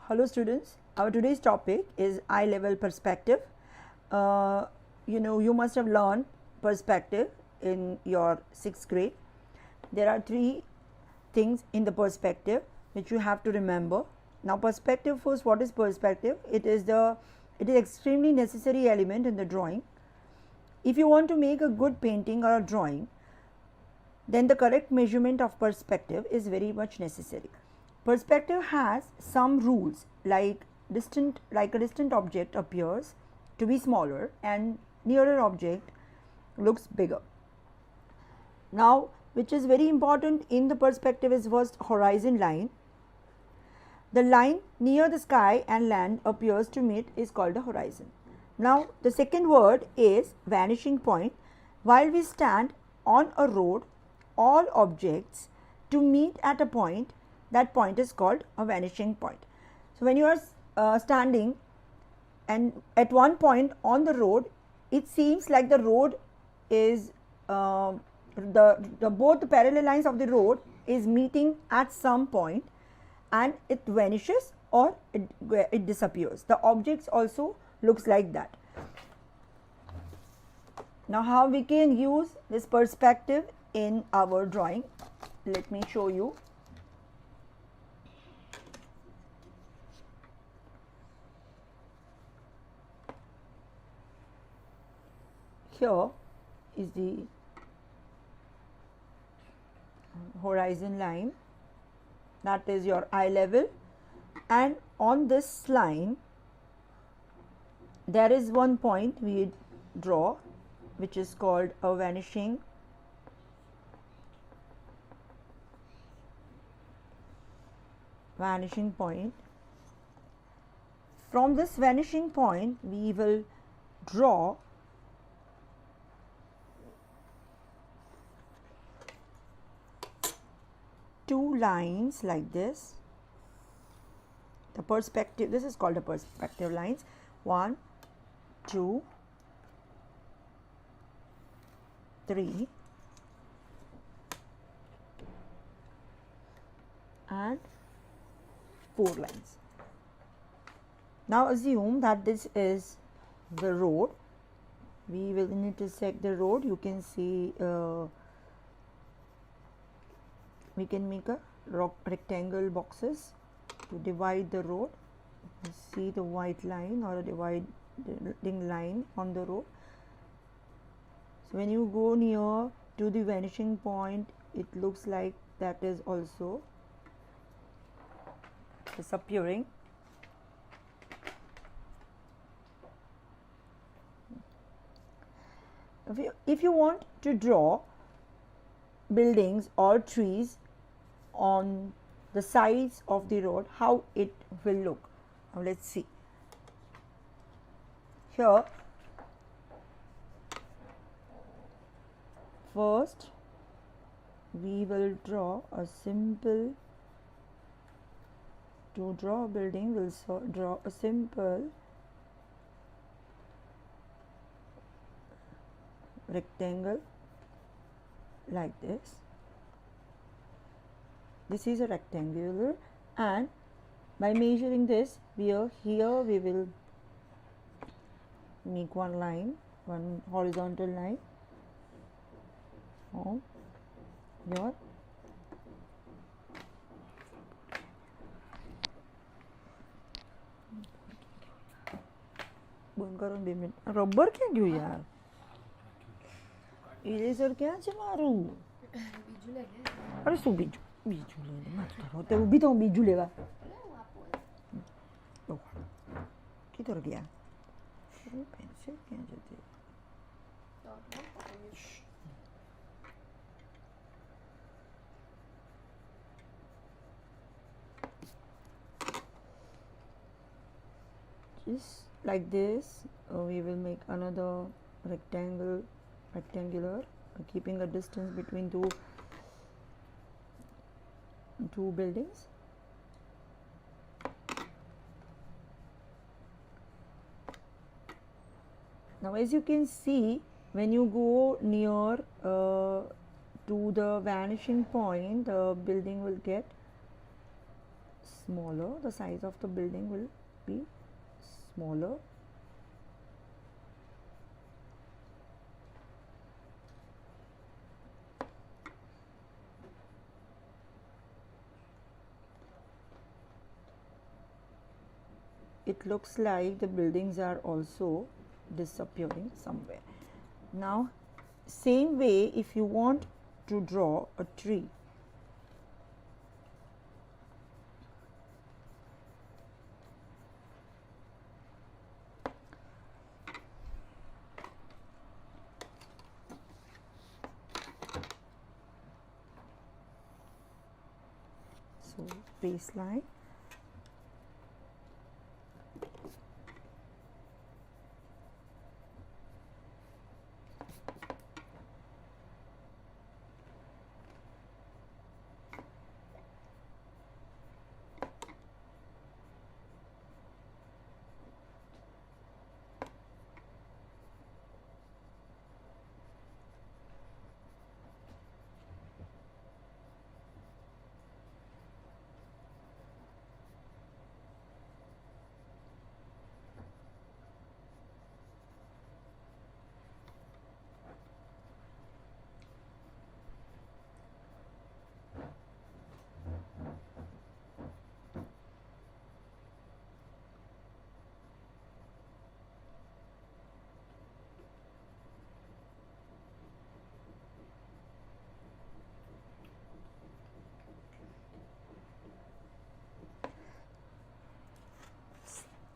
Hello students, our today's topic is eye level perspective. You must have learned perspective in your 6th grade. There are 3 things in the perspective which you have to remember. Now perspective, first, what is perspective? It is extremely necessary element in the drawing. If you want to make a good painting or a drawing, then the correct measurement of perspective is very much necessary. Perspective has some rules, like a distant object appears to be smaller and nearer object looks bigger. Now, which is very important in the perspective is first horizon line. The line near the sky and land appears to meet is called a horizon. Now, the second word is vanishing point. While we stand on a road, all objects to meet at a point, that point is called a vanishing point. So, when you are standing and at one point on the road, it seems like the road is both the parallel lines of the road is meeting at some point and it vanishes or it disappears. The objects also looks like that. Now, how we can use this perspective in our drawing? Let me show you. Here is the horizon line, that is your eye level, and on this line there is one point we draw which is called a vanishing point. From this vanishing point we will draw two lines like this. The perspective, this is called the perspective lines. 1, 2, 3 and 4 lines. Now assume that this is the road. We will intersect the road. You can see we can make a rectangle boxes to divide the road. You see the white line or a dividing line on the road. So when you go near to the vanishing point, it looks like that is also disappearing. If you want to draw buildings or trees on the sides of the road, how it will look? Now let's see. Here first we will draw a simple, to draw a building we'll draw a simple rectangle like this. This is a rectangular, and by measuring this, here we will make one line, one horizontal line from your બંધ કરો 2 minute. Rubber ક્યાં ગયું યાર? Eraser ક્યાં છે મારું? અરે શું બીજું લઈને મારે તો ઊભી તો હું બીજું લેવા. કિધર ગયા? પેન્સિલ ક્યાં જતી? Just like this, we will make another rectangular, keeping a distance between two buildings. Now as you can see, when you go near to the vanishing point, the building will get smaller, the size of the building will be smaller. It looks like the buildings are also disappearing somewhere. Now, same way, if you want to draw a tree, so baseline,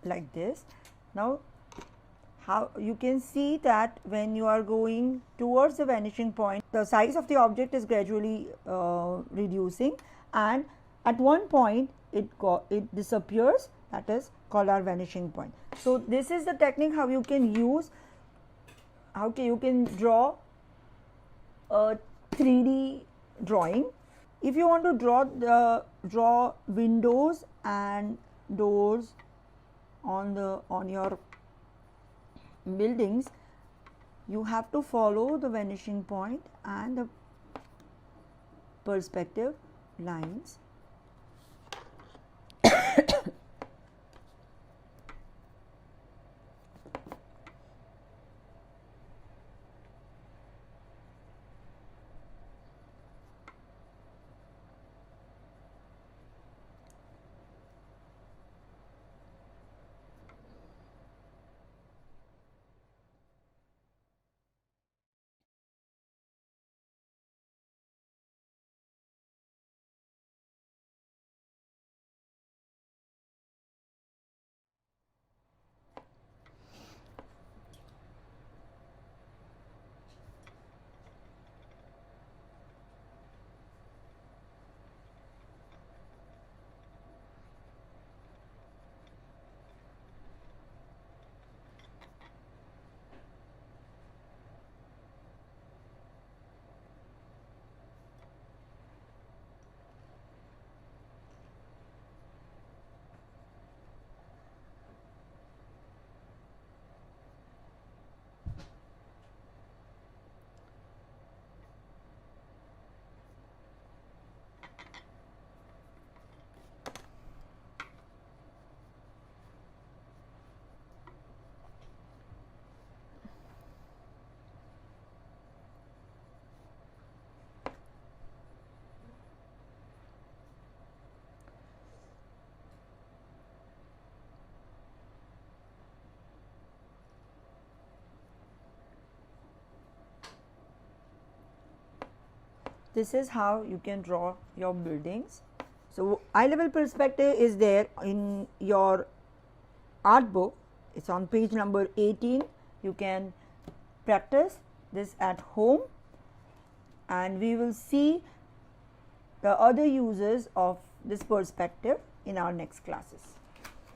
like this. Now, how you can see that when you are going towards the vanishing point, the size of the object is gradually reducing, and at one point it disappears. That is called our vanishing point. So, this is the technique how you can use, how you can draw a 3D drawing. If you want to draw windows and doors on your buildings, you have to follow the vanishing point and the perspective lines. This is how you can draw your buildings. So, eye level perspective is there in your art book. It's on page number 18. You can practice this at home, and we will see the other uses of this perspective in our next classes.